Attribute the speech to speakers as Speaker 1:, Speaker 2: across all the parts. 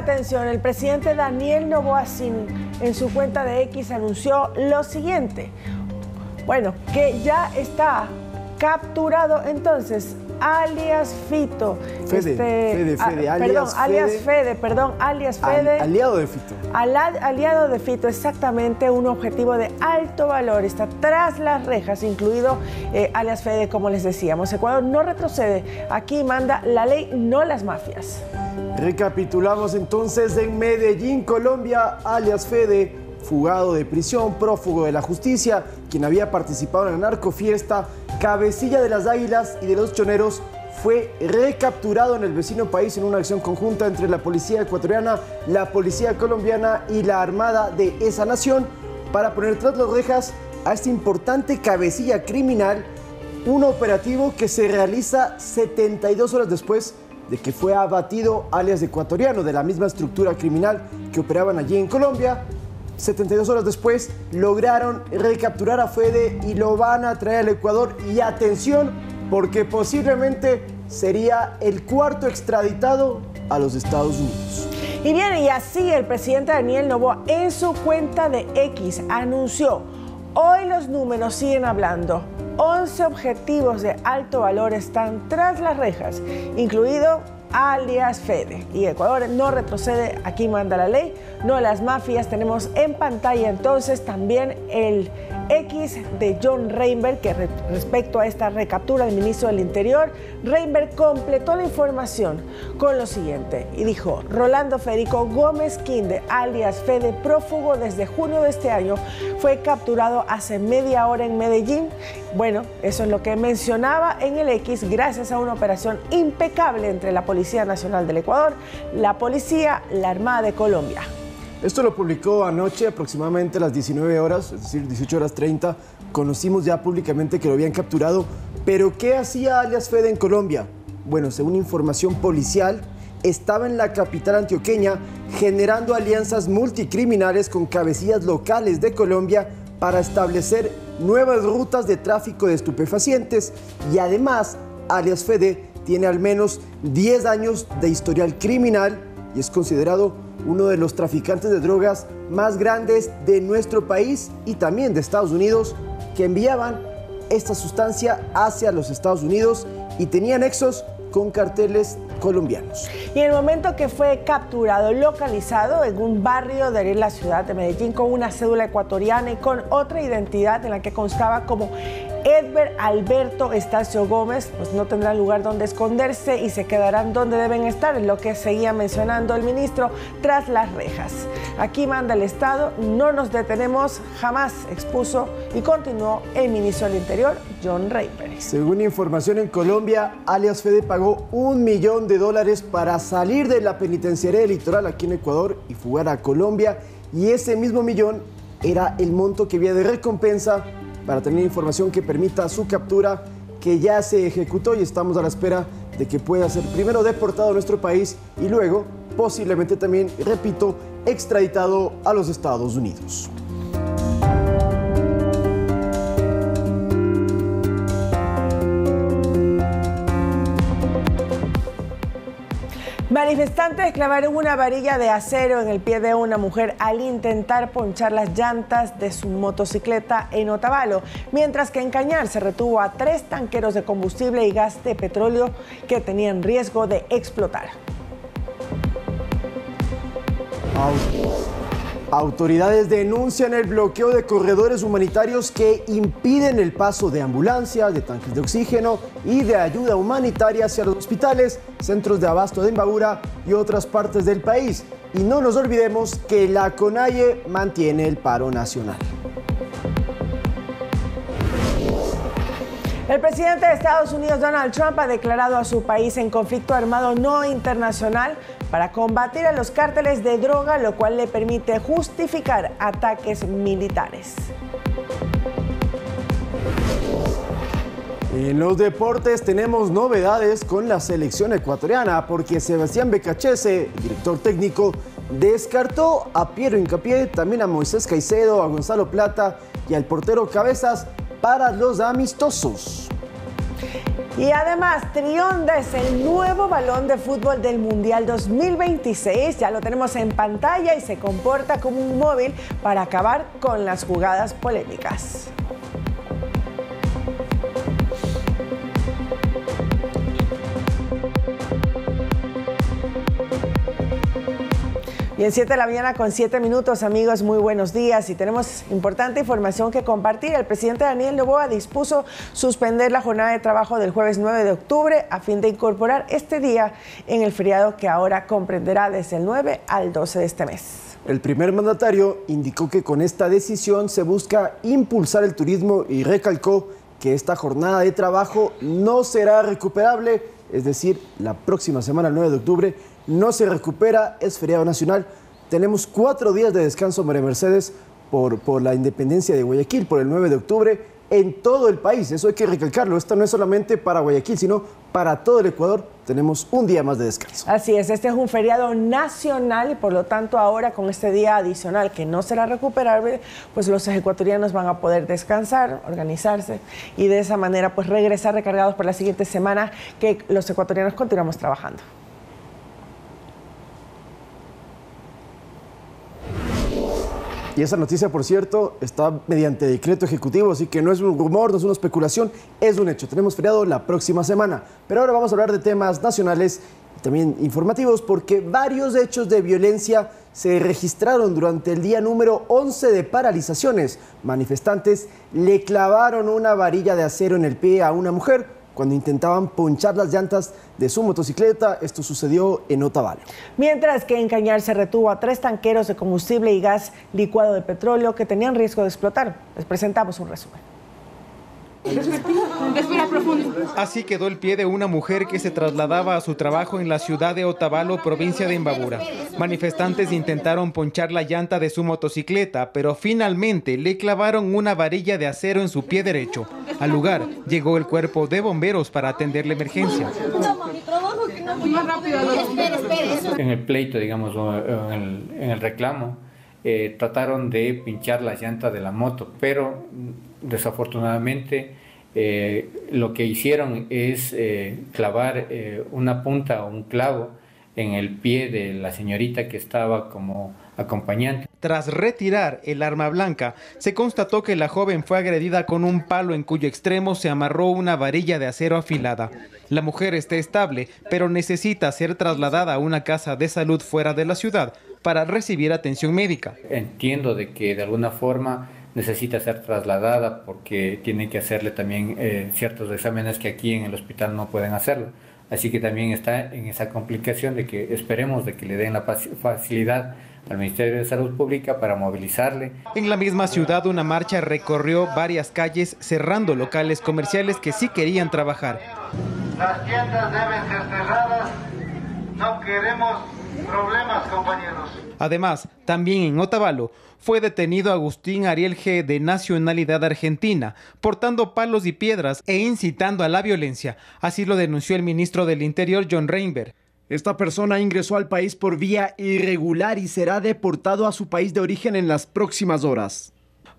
Speaker 1: atención, el presidente Daniel Noboa en su cuenta de X anunció lo siguiente. Bueno, que ya está capturado entonces alias Fito. Alias Fede.
Speaker 2: Aliado de Fito.
Speaker 1: Aliado de Fito, exactamente, un objetivo de alto valor. Está tras las rejas, incluido alias Fede, como les decíamos. Ecuador no retrocede. Aquí manda la ley, no las mafias.
Speaker 2: Recapitulamos entonces: en Medellín, Colombia, alias Fede, fugado de prisión, prófugo de la justicia, quien había participado en la narcofiesta, cabecilla de las Águilas y de los Choneros, fue recapturado en el vecino país en una acción conjunta entre la policía ecuatoriana, la policía colombiana y la armada de esa nación para poner tras las rejas a este importante cabecilla criminal, un operativo que se realiza 72 horas después de que fue abatido alias ecuatoriano de la misma estructura criminal que operaban allí en Colombia. 72 horas después lograron recapturar a Fede y lo van a traer al Ecuador. Y atención, porque posiblemente sería el cuarto extraditado a los Estados Unidos.
Speaker 1: Y bien, y así el presidente Daniel Noboa en su cuenta de X anunció: hoy los números siguen hablando. 11 objetivos de alto valor están tras las rejas, incluido alias Fede. Y Ecuador no retrocede, aquí manda la ley, no las mafias. Tenemos en pantalla entonces también el X de John Reinberg, que respecto a esta recaptura del ministro del Interior, Reinberg completó la información con lo siguiente y dijo: Rolando Federico Gómez Quinde, alias Fede, prófugo desde junio de este año, fue capturado hace media hora en Medellín. Bueno, eso es lo que mencionaba en el X, gracias a una operación impecable entre la Policía Nacional del Ecuador, la Policía, la Armada de Colombia.
Speaker 2: Esto lo publicó anoche aproximadamente a las 19 horas, es decir, 18 horas 30. Conocimos ya públicamente que lo habían capturado. ¿Pero qué hacía alias Fede en Colombia? Bueno, según información policial, estaba en la capital antioqueña generando alianzas multicriminales con cabecillas locales de Colombia para establecer nuevas rutas de tráfico de estupefacientes. Y además, alias Fede tiene al menos 10 años de historial criminal y es considerado uno de los traficantes de drogas más grandes de nuestro país y también de Estados Unidos, que enviaban esta sustancia hacia los Estados Unidos y tenía nexos con carteles colombianos.
Speaker 1: Y en el momento que fue capturado, localizado en un barrio de la ciudad de Medellín con una cédula ecuatoriana y con otra identidad en la que constaba como Edber Alberto Estacio Gómez, pues no tendrán lugar donde esconderse y se quedarán donde deben estar, es lo que seguía mencionando el ministro, tras las rejas. Aquí manda el Estado, no nos detenemos, jamás, expuso y continuó el ministro del Interior, John Reinberg.
Speaker 2: Según información en Colombia, alias Fede pagó $1 millón para salir de la penitenciaría del litoral aquí en Ecuador y fugar a Colombia, y ese mismo millón era el monto que había de recompensa para tener información que permita su captura, que ya se ejecutó y estamos a la espera de que pueda ser primero deportado a nuestro país y luego posiblemente también, repito, extraditado a los Estados Unidos.
Speaker 1: Manifestantes clavaron una varilla de acero en el pie de una mujer al intentar ponchar las llantas de su motocicleta en Otavalo, mientras que en Cañar se retuvo a 3 tanqueros de combustible y gas de petróleo que tenían riesgo de explotar.
Speaker 2: Autoridades denuncian el bloqueo de corredores humanitarios que impiden el paso de ambulancias, de tanques de oxígeno y de ayuda humanitaria hacia los hospitales, centros de abasto de Imbabura y otras partes del país. Y no nos olvidemos que la CONAIE mantiene el paro nacional.
Speaker 1: El presidente de Estados Unidos, Donald Trump, ha declarado a su país en conflicto armado no internacional para combatir a los cárteles de droga, lo cual le permite justificar ataques militares.
Speaker 2: En los deportes tenemos novedades con la selección ecuatoriana, porque Sebastián Becachese, director técnico, descartó a Piero Hincapié, también a Moisés Caicedo, a Gonzalo Plata y al portero Cabezas para los amistosos.
Speaker 1: Y además, Trionda es el nuevo balón de fútbol del Mundial 2026. Ya lo tenemos en pantalla y se comporta como un móvil para acabar con las jugadas polémicas. Y en 7 de la mañana con 7 minutos, amigos, muy buenos días. Y tenemos importante información que compartir. El presidente Daniel Noboa dispuso suspender la jornada de trabajo del jueves 9 de octubre a fin de incorporar este día en el feriado que ahora comprenderá desde el 9 al 12 de este mes.
Speaker 2: El primer mandatario indicó que con esta decisión se busca impulsar el turismo y recalcó que esta jornada de trabajo no será recuperable, es decir, la próxima semana, el 9 de octubre, no se recupera, es feriado nacional. Tenemos 4 días de descanso, María Mercedes, por la independencia de Guayaquil, por el 9 de octubre, en todo el país. Eso hay que recalcarlo. Esto no es solamente para Guayaquil, sino para todo el Ecuador. Tenemos un día más de descanso.
Speaker 1: Así es, este es un feriado nacional y por lo tanto ahora con este día adicional que no será recuperable, pues los ecuatorianos van a poder descansar, organizarse y de esa manera pues regresar recargados por la siguiente semana que los ecuatorianos continuamos trabajando.
Speaker 2: Y esa noticia, por cierto, está mediante decreto ejecutivo, así que no es un rumor, no es una especulación, es un hecho. Tenemos feriado la próxima semana. Pero ahora vamos a hablar de temas nacionales y también informativos, porque varios hechos de violencia se registraron durante el día número 11 de paralizaciones. Manifestantes le clavaron una varilla de acero en el pie a una mujer cuando intentaban ponchar las llantas de su motocicleta. Esto sucedió en Otavalo.
Speaker 1: Mientras que en Cañar se retuvo a 3 tanqueros de combustible y gas licuado de petróleo que tenían riesgo de explotar. Les presentamos un resumen.
Speaker 3: Respira profundo. Así quedó el pie de una mujer que se trasladaba a su trabajo en la ciudad de Otavalo, provincia de Imbabura. Manifestantes intentaron ponchar la llanta de su motocicleta, pero finalmente le clavaron una varilla de acero en su pie derecho. Al lugar llegó el cuerpo de bomberos para atender la emergencia.
Speaker 4: En el pleito, digamos, en el reclamo, trataron de pinchar la llanta de la moto, pero desafortunadamente lo que hicieron es clavar una punta o un clavo en el pie de la señorita que estaba como acompañante.
Speaker 3: Tras retirar el arma blanca, se constató que la joven fue agredida con un palo en cuyo extremo se amarró una varilla de acero afilada. La mujer está estable, pero necesita ser trasladada a una casa de salud fuera de la ciudad para recibir atención médica.
Speaker 4: Entiendo de que de alguna forma necesita ser trasladada porque tiene que hacerle también ciertos exámenes que aquí en el hospital no pueden hacerlo. Así que también está en esa complicación de que esperemos de que le den la facilidad al Ministerio de Salud Pública para movilizarle.
Speaker 3: En la misma ciudad una marcha recorrió varias calles cerrando locales comerciales que sí querían trabajar.
Speaker 5: Las tiendas deben ser cerradas, no queremos problemas, compañeros.
Speaker 3: Además, también en Otavalo fue detenido Agustín Ariel G., de nacionalidad argentina, portando palos y piedras e incitando a la violencia. Así lo denunció el ministro del Interior, John Reinberg.
Speaker 2: Esta persona ingresó al país por vía irregular y será deportado a su país de origen en las próximas horas.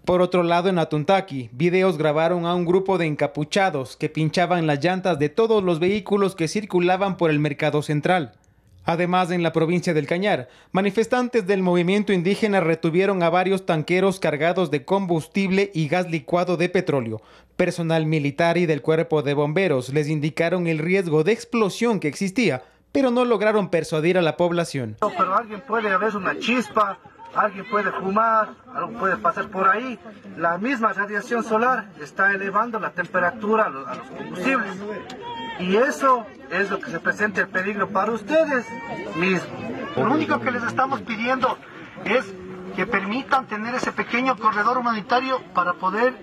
Speaker 3: Por otro lado, en Atuntaqui, videos grabaron a un grupo de encapuchados que pinchaban las llantas de todos los vehículos que circulaban por el mercado central. Además, en la provincia del Cañar, manifestantes del movimiento indígena retuvieron a varios tanqueros cargados de combustible y gas licuado de petróleo. Personal militar y del cuerpo de bomberos les indicaron el riesgo de explosión que existía, pero no lograron persuadir a la población.
Speaker 5: Pero alguien puede haber una chispa, alguien puede fumar, algo puede pasar por ahí. La misma radiación solar está elevando la temperatura a los combustibles. Y eso es lo que se presenta el peligro para ustedes mismos. Lo único que les estamos pidiendo es que permitan tener ese pequeño corredor humanitario para poder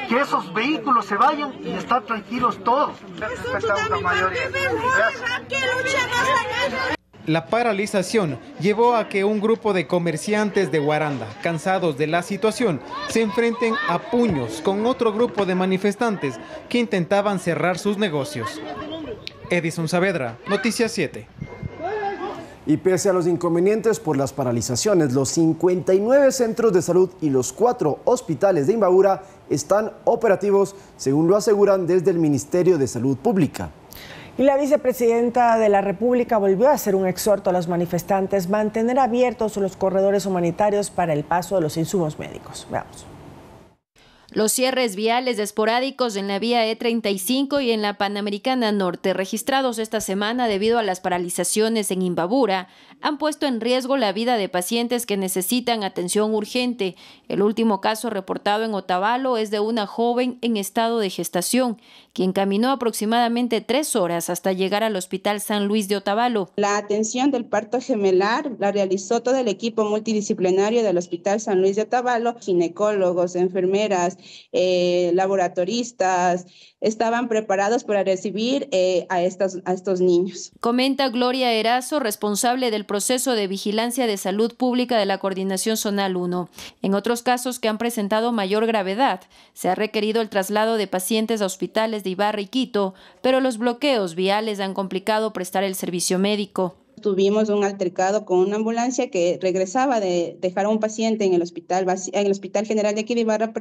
Speaker 5: que esos vehículos se vayan y estar tranquilos todos.
Speaker 3: La paralización llevó a que un grupo de comerciantes de Guaranda, cansados de la situación, se enfrenten a puños con otro grupo de manifestantes que intentaban cerrar sus negocios. Edison Saavedra, Noticias 7.
Speaker 2: Y pese a los inconvenientes por las paralizaciones, los 59 centros de salud y los 4 hospitales de Imbabura están operativos, según lo aseguran desde el Ministerio de Salud Pública.
Speaker 1: Y la vicepresidenta de la República volvió a hacer un exhorto a los manifestantes mantener abiertos los corredores humanitarios para el paso de los insumos médicos. Veamos.
Speaker 6: Los cierres viales esporádicos en la vía E35 y en la Panamericana Norte, registrados esta semana debido a las paralizaciones en Imbabura, han puesto en riesgo la vida de pacientes que necesitan atención urgente. El último caso reportado en Otavalo es de una joven en estado de gestación, quien caminó aproximadamente 3 horas hasta llegar al Hospital San Luis de Otavalo.
Speaker 7: La atención del parto gemelar la realizó todo el equipo multidisciplinario del Hospital San Luis de Otavalo, ginecólogos, enfermeras, laboratoristas, estaban preparados para recibir a estos niños.
Speaker 6: Comenta Gloria Erazo, responsable del proceso de vigilancia de salud pública de la Coordinación Zonal 1. En otros casos que han presentado mayor gravedad, se ha requerido el traslado de pacientes a hospitales de Ibarra y Quito, pero los bloqueos viales han complicado prestar el servicio médico.
Speaker 7: Tuvimos un altercado con una ambulancia que regresaba de dejar a un paciente en el Hospital General de aquí de Ibarra,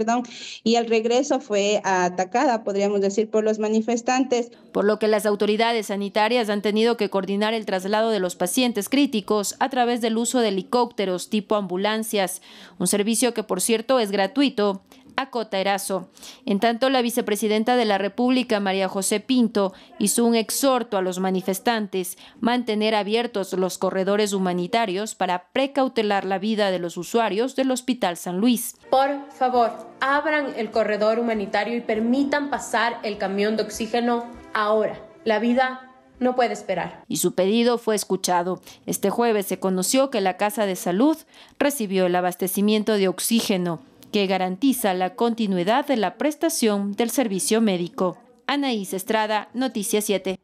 Speaker 7: y al regreso fue atacada, podríamos decir, por los manifestantes.
Speaker 6: Por lo que las autoridades sanitarias han tenido que coordinar el traslado de los pacientes críticos a través del uso de helicópteros tipo ambulancias, un servicio que, por cierto, es gratuito. Acota Erazo. En tanto, la vicepresidenta de la República, María José Pinto, hizo un exhorto a los manifestantes mantener abiertos los corredores humanitarios para precautelar la vida de los usuarios del Hospital San Luis.
Speaker 8: Por favor, abran el corredor humanitario y permitan pasar el camión de oxígeno ahora. La vida no puede esperar.
Speaker 6: Y su pedido fue escuchado. Este jueves se conoció que la Casa de Salud recibió el abastecimiento de oxígeno que garantiza la continuidad de la prestación del servicio médico. Anaís Estrada, Noticias 7.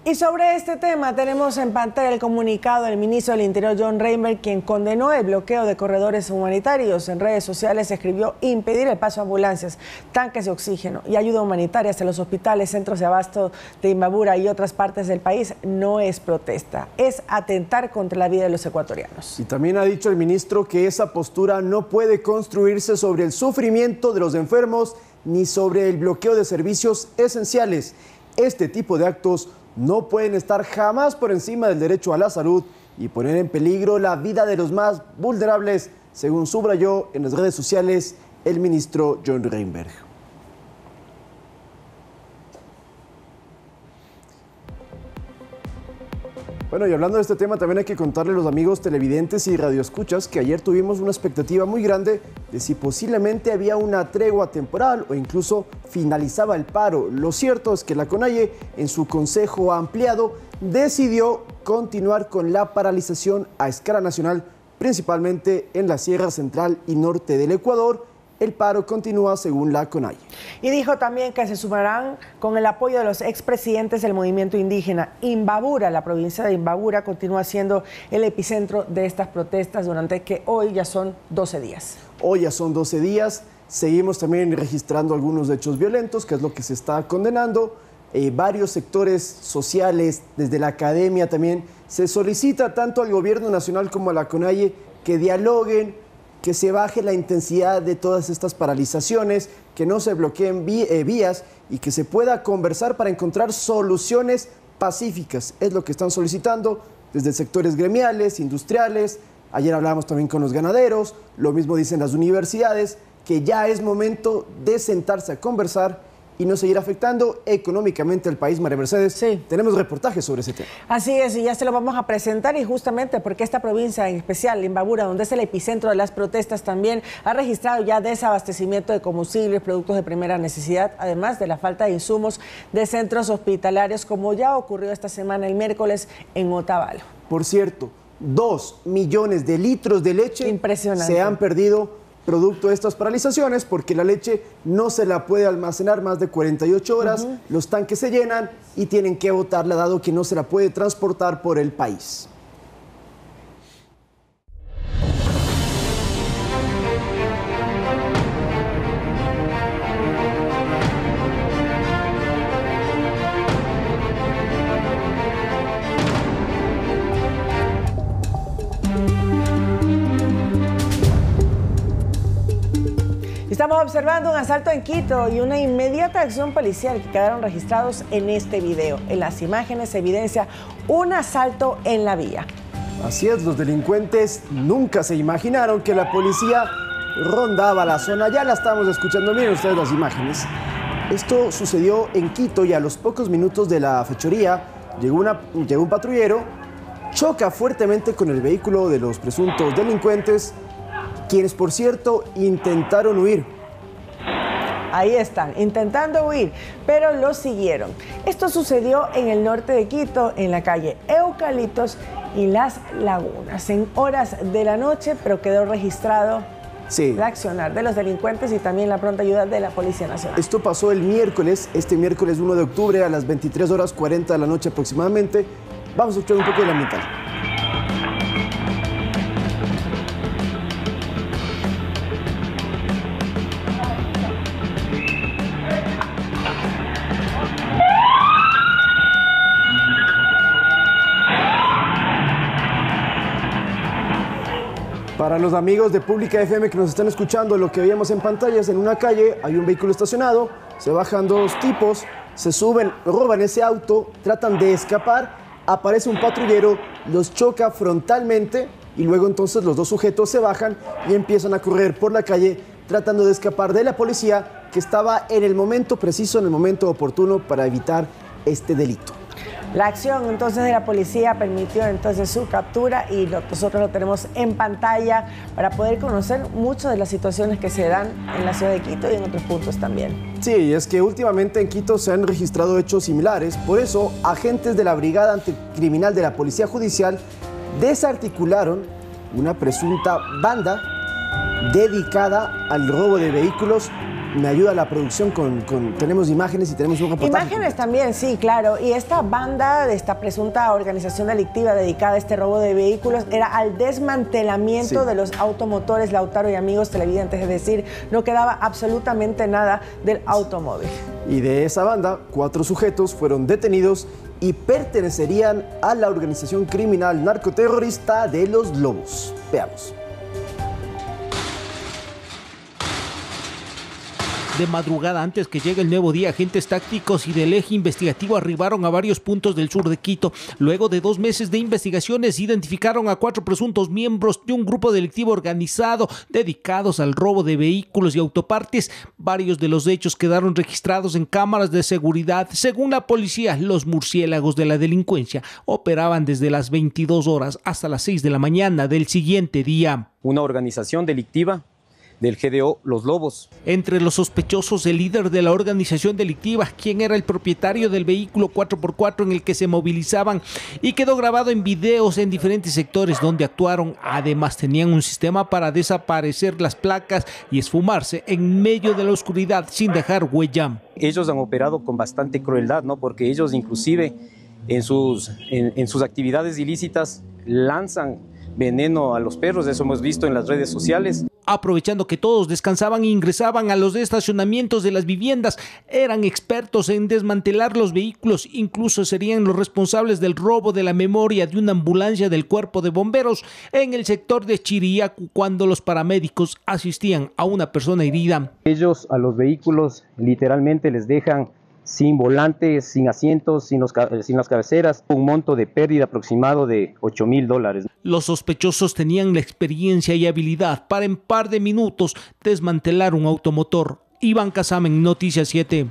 Speaker 1: Y sobre este tema tenemos en pantalla el comunicado del ministro del Interior, John Reinberg, quien condenó el bloqueo de corredores humanitarios. En redes sociales escribió impedir el paso a ambulancias, tanques de oxígeno y ayuda humanitaria hacia los hospitales, centros de abasto de Imbabura y otras partes del país. No es protesta, es atentar contra la vida de los ecuatorianos.
Speaker 2: Y también ha dicho el ministro que esa postura no puede construirse sobre el sufrimiento de los enfermos ni sobre el bloqueo de servicios esenciales. Este tipo de actos no pueden estar jamás por encima del derecho a la salud y poner en peligro la vida de los más vulnerables, según subrayó en las redes sociales el ministro John Reinberg. Bueno, y hablando de este tema, también hay que contarle a los amigos televidentes y radioescuchas que ayer tuvimos una expectativa muy grande de si posiblemente había una tregua temporal o incluso finalizaba el paro. Lo cierto es que la CONAIE, en su consejo ampliado, decidió continuar con la paralización a escala nacional, principalmente en la Sierra Central y Norte del Ecuador. El paro continúa según la CONAIE.
Speaker 1: Y dijo también que se sumarán con el apoyo de los expresidentes del movimiento indígena. Imbabura, la provincia de Imbabura, continúa siendo el epicentro de estas protestas durante que hoy ya son 12 días.
Speaker 2: Hoy ya son 12 días. Seguimos también registrando algunos hechos violentos, que es lo que se está condenando. Varios sectores sociales, desde la academia también, se solicita tanto al gobierno nacional como a la CONAIE que dialoguen, que se baje la intensidad de todas estas paralizaciones, que no se bloqueen vías y que se pueda conversar para encontrar soluciones pacíficas. Es lo que están solicitando desde sectores gremiales, industriales. Ayer hablamos también con los ganaderos, lo mismo dicen las universidades, que ya es momento de sentarse a conversar y no seguir afectando económicamente al país. María Mercedes, sí, tenemos reportajes sobre ese tema.
Speaker 1: Así es, y ya se lo vamos a presentar, y justamente porque esta provincia en especial, Imbabura, donde es el epicentro de las protestas, también ha registrado ya desabastecimiento de combustibles, productos de primera necesidad, además de la falta de insumos de centros hospitalarios, como ya ocurrió esta semana el miércoles en Otavalo.
Speaker 2: Por cierto, 2 millones de litros de leche se han perdido producto de estas paralizaciones, porque la leche no se la puede almacenar más de 48 horas, los tanques se llenan y tienen que botarla, dado que no se la puede transportar por el país.
Speaker 1: observando un asalto en Quito y una inmediata acción policial que quedaron registrados en este video. En las imágenes se evidencia un asalto en la vía.
Speaker 2: Así es, los delincuentes nunca se imaginaron que la policía rondaba la zona. Ya la estamos escuchando, miren ustedes las imágenes. Esto sucedió en Quito y a los pocos minutos de la fechoría llegó un patrullero, choca fuertemente con el vehículo de los presuntos delincuentes, quienes por cierto intentaron huir.
Speaker 1: Ahí están, intentando huir, pero los siguieron. Esto sucedió en el norte de Quito, en la calle Eucaliptos y Las Lagunas, en horas de la noche, pero quedó registrado el accionar de los delincuentes y también la pronta ayuda de la Policía Nacional.
Speaker 2: Esto pasó el miércoles, este miércoles 1 de octubre a las 23:40 de la noche aproximadamente. Vamos a escuchar un poco de la ambiental. Para los amigos de Pública FM que nos están escuchando, lo que veíamos en pantallas, en una calle hay un vehículo estacionado, se bajan dos tipos, se suben, roban ese auto, tratan de escapar, aparece un patrullero, los choca frontalmente y luego entonces los dos sujetos se bajan y empiezan a correr por la calle tratando de escapar de la policía que estaba en el momento preciso, en el momento oportuno para evitar este delito.
Speaker 1: La acción entonces de la policía permitió entonces su captura y nosotros lo tenemos en pantalla para poder conocer muchas de las situaciones que se dan en la ciudad de Quito y en otros puntos también.
Speaker 2: Sí, es que últimamente en Quito se han registrado hechos similares, por eso agentes de la Brigada Anticriminal de la Policía Judicial desarticularon una presunta banda dedicada al robo de vehículos. Me ayuda la producción tenemos imágenes y tenemos un reportaje.
Speaker 1: Imágenes también, sí, claro. Y esta banda de esta presunta organización delictiva dedicada a este robo de vehículos era al desmantelamiento de los automotores. Lautaro y amigos televidentes, es decir, no quedaba absolutamente nada del automóvil.
Speaker 2: Y de esa banda, 4 sujetos fueron detenidos y pertenecerían a la organización criminal narcoterrorista de Los Lobos. Veamos.
Speaker 9: De madrugada, antes que llegue el nuevo día, agentes tácticos y del eje investigativo arribaron a varios puntos del sur de Quito. Luego de 2 meses de investigaciones, identificaron a 4 presuntos miembros de un grupo delictivo organizado dedicados al robo de vehículos y autopartes. Varios de los hechos quedaron registrados en cámaras de seguridad. Según la policía, los murciélagos de la delincuencia operaban desde las 22 horas hasta las 6 de la mañana del siguiente día.
Speaker 10: Una organización delictiva del GDO Los Lobos.
Speaker 9: Entre los sospechosos, el líder de la organización delictiva, quien era el propietario del vehículo 4x4 en el que se movilizaban y quedó grabado en videos en diferentes sectores donde actuaron. Además, tenían un sistema para desaparecer las placas y esfumarse en medio de la oscuridad sin dejar huella.
Speaker 10: Ellos han operado con bastante crueldad, ¿no? Porque ellos inclusive en sus actividades ilícitas lanzan veneno a los perros, eso hemos visto en las redes sociales.
Speaker 9: Aprovechando que todos descansaban e ingresaban a los estacionamientos de las viviendas, eran expertos en desmantelar los vehículos, incluso serían los responsables del robo de la memoria de una ambulancia del cuerpo de bomberos en el sector de Chiriacu cuando los paramédicos asistían a una persona herida.
Speaker 10: Ellos a los vehículos literalmente les dejan sin volantes, sin asientos, sin las cabeceras, un monto de pérdida aproximado de $8,000.
Speaker 9: Los sospechosos tenían la experiencia y habilidad para en par de minutos desmantelar un automotor. Iván Casamen, Noticias 7.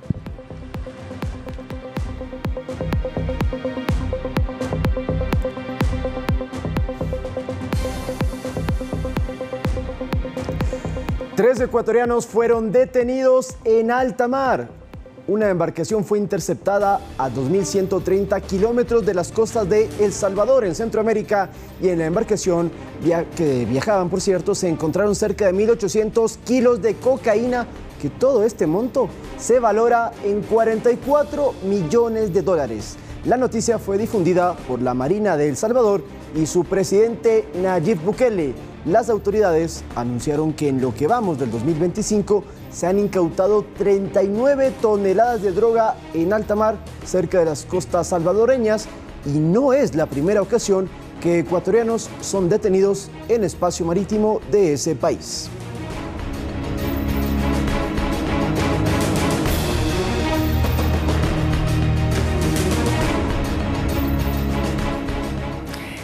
Speaker 2: Tres ecuatorianos fueron detenidos en alta mar. Una embarcación fue interceptada a 2.130 kilómetros de las costas de El Salvador, en Centroamérica, y en la embarcación que viajaban, por cierto, se encontraron cerca de 1.800 kilos de cocaína, que todo este monto se valora en $44 millones. La noticia fue difundida por la Marina de El Salvador y su presidente Nayib Bukele. Las autoridades anunciaron que en lo que vamos del 2025 se han incautado 39 toneladas de droga en alta mar cerca de las costas salvadoreñas y no es la primera ocasión que ecuatorianos son detenidos en espacio marítimo de ese país.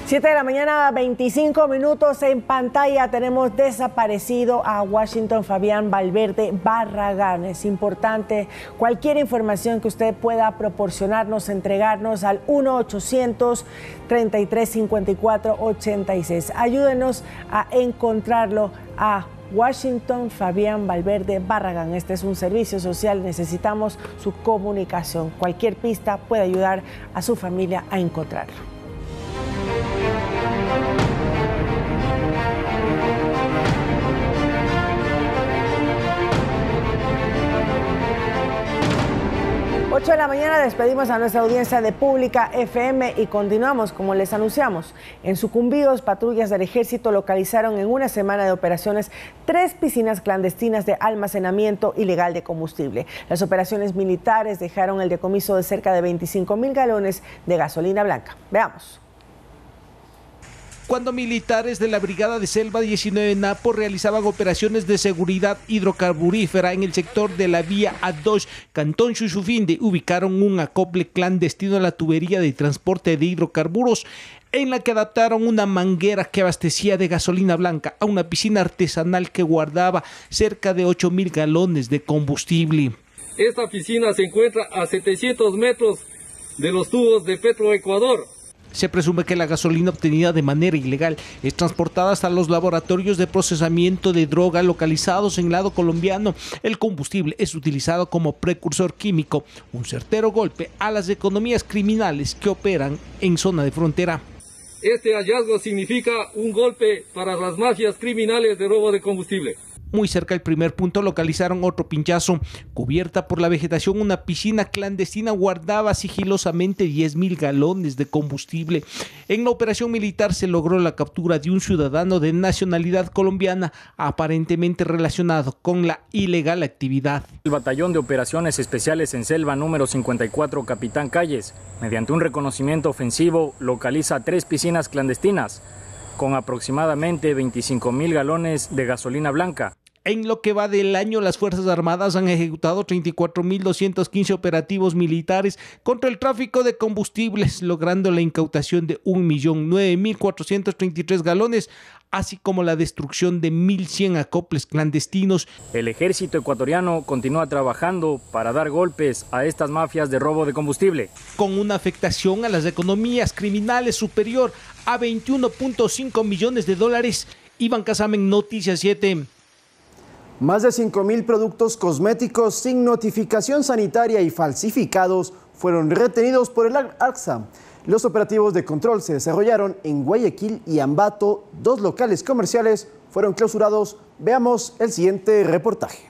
Speaker 1: 7 de la mañana, 25 minutos. En pantalla tenemos desaparecido a Washington Fabián Valverde Barragán. Es importante cualquier información que usted pueda proporcionarnos, entregarnos al 1-800-3354-86. Ayúdenos a encontrarlo a Washington Fabián Valverde Barragán. Este es un servicio social, necesitamos su comunicación. Cualquier pista puede ayudar a su familia a encontrarlo. De la mañana despedimos a nuestra audiencia de Pública FM y continuamos como les anunciamos. En Sucumbíos, patrullas del ejército localizaron en una semana de operaciones 3 piscinas clandestinas de almacenamiento ilegal de combustible. Las operaciones militares dejaron el decomiso de cerca de 25,000 galones de gasolina blanca. Veamos.
Speaker 9: Cuando militares de la Brigada de Selva 19 Napo realizaban operaciones de seguridad hidrocarburífera en el sector de la vía A2, Cantón Chuchufinde, ubicaron un acople clandestino a la tubería de transporte de hidrocarburos, en la que adaptaron una manguera que abastecía de gasolina blanca a una piscina artesanal que guardaba cerca de 8,000 galones de combustible.
Speaker 11: Esta piscina se encuentra a 700 metros de los tubos de Petroecuador.
Speaker 9: Se presume que la gasolina obtenida de manera ilegal es transportada hasta los laboratorios de procesamiento de droga localizados en el lado colombiano. El combustible es utilizado como precursor químico, un certero golpe a las economías criminales que operan en zona de frontera.
Speaker 11: Este hallazgo significa un golpe para las mafias criminales de robo de combustible.
Speaker 9: Muy cerca del primer punto localizaron otro pinchazo. Cubierta por la vegetación, una piscina clandestina guardaba sigilosamente 10,000 galones de combustible. En la operación militar se logró la captura de un ciudadano de nacionalidad colombiana aparentemente relacionado con la ilegal actividad.
Speaker 12: El Batallón de Operaciones Especiales en Selva número 54, Capitán Calles, mediante un reconocimiento ofensivo, localiza 3 piscinas clandestinas con aproximadamente 25,000 galones de gasolina blanca.
Speaker 9: En lo que va del año, las Fuerzas Armadas han ejecutado 34.215 operativos militares contra el tráfico de combustibles, logrando la incautación de 1.009.433 galones, así como la destrucción de 1.100 acoples clandestinos.
Speaker 12: El ejército ecuatoriano continúa trabajando para dar golpes a estas mafias de robo de combustible,
Speaker 9: con una afectación a las economías criminales superior a 21.5 millones de dólares. Iván Casamen, Noticias 7.
Speaker 2: Más de 5,000 productos cosméticos sin notificación sanitaria y falsificados fueron retenidos por el ARCSA. Los operativos de control se desarrollaron en Guayaquil y Ambato. 2 locales comerciales fueron clausurados. Veamos el siguiente reportaje.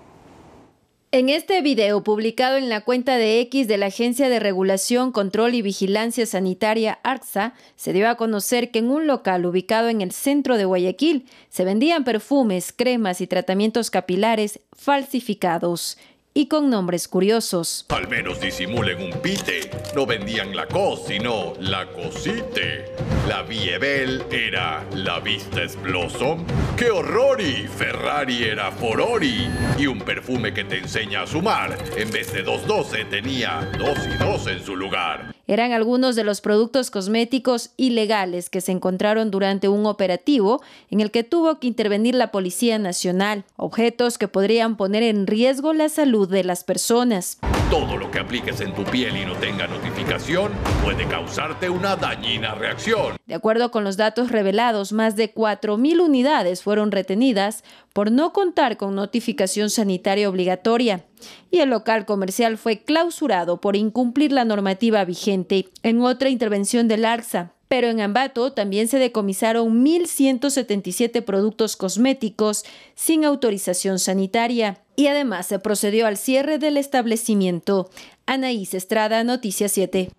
Speaker 6: En este video publicado en la cuenta de X de la Agencia de Regulación, Control y Vigilancia Sanitaria ARCSA, se dio a conocer que en un local ubicado en el centro de Guayaquil se vendían perfumes, cremas y tratamientos capilares falsificados y con nombres curiosos.
Speaker 13: Al menos disimulen un pite. No vendían la cos, sino la cosite. La Viebel era la Vista Blossom. ¡Qué horrori! Ferrari era Forori. Y un perfume que te enseña a sumar. En vez de 212 tenía 2 y 2 en su lugar.
Speaker 6: Eran algunos de los productos cosméticos ilegales que se encontraron durante un operativo en el que tuvo que intervenir la Policía Nacional. Objetos que podrían poner en riesgo la salud de las personas.
Speaker 13: Todo lo que apliques en tu piel y no tenga notificación puede causarte una dañina reacción.
Speaker 6: De acuerdo con los datos revelados, más de 4,000 unidades fueron retenidas por no contar con notificación sanitaria obligatoria. Y el local comercial fue clausurado por incumplir la normativa vigente en otra intervención del ARCSA. Pero en Ambato también se decomisaron 1.177 productos cosméticos sin autorización sanitaria. Y además se procedió al cierre del establecimiento. Anaís Estrada, Noticias 7.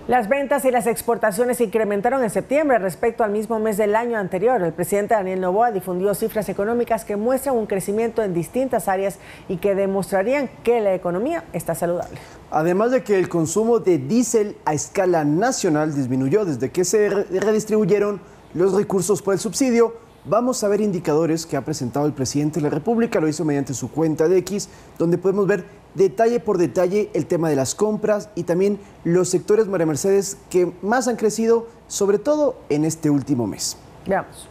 Speaker 1: Las ventas y las exportaciones se incrementaron en septiembre respecto al mismo mes del año anterior. El presidente Daniel Noboa difundió cifras económicas que muestran un crecimiento en distintas áreas y que demostrarían que la economía está saludable.
Speaker 2: Además de que el consumo de diésel a escala nacional disminuyó desde que se redistribuyeron los recursos por el subsidio, vamos a ver indicadores que ha presentado el presidente de la República. Lo hizo mediante su cuenta de X, donde podemos ver detalle por detalle el tema de las compras y también los sectores, María Mercedes, que más han crecido, sobre todo en este último mes.
Speaker 1: Veamos.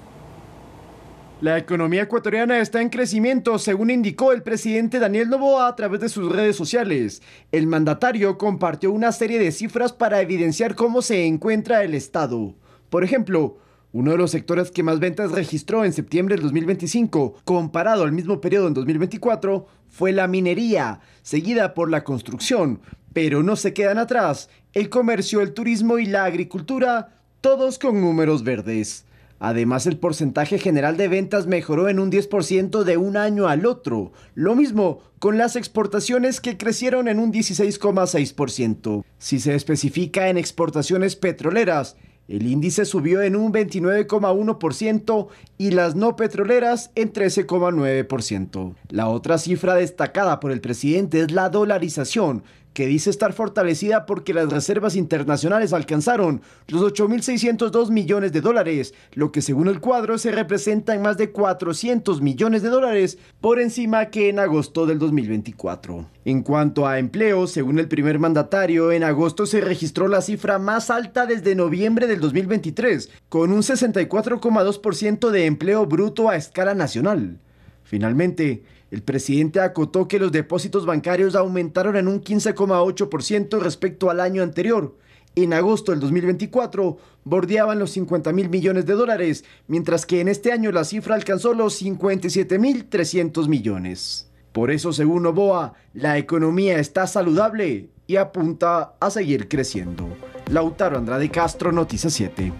Speaker 2: La economía ecuatoriana está en crecimiento, según indicó el presidente Daniel Noboa a través de sus redes sociales. El mandatario compartió una serie de cifras para evidenciar cómo se encuentra el Estado. Por ejemplo, uno de los sectores que más ventas registró en septiembre del 2025, comparado al mismo periodo en 2024, fue la minería, seguida por la construcción. Pero no se quedan atrás el comercio, el turismo y la agricultura, todos con números verdes. Además, el porcentaje general de ventas mejoró en un 10% de un año al otro. Lo mismo con las exportaciones, que crecieron en un 16,6%. Si se especifica en exportaciones petroleras, el índice subió en un 29,1% y las no petroleras en 13,9%. La otra cifra destacada por el presidente es la dolarización, que dice estar fortalecida porque las reservas internacionales alcanzaron los 8.602 millones de dólares, lo que según el cuadro se representa en más de 400 millones de dólares por encima que en agosto del 2024. En cuanto a empleo, según el primer mandatario, en agosto se registró la cifra más alta desde noviembre del 2023, con un 64,2% de empleo bruto a escala nacional. Finalmente, el presidente acotó que los depósitos bancarios aumentaron en un 15,8% respecto al año anterior. En agosto del 2024 bordeaban los 50.000 millones de dólares, mientras que en este año la cifra alcanzó los 57.300 millones. Por eso, según Noboa, la economía está saludable y apunta a seguir creciendo. Lautaro Andrade Castro, Noticias 7.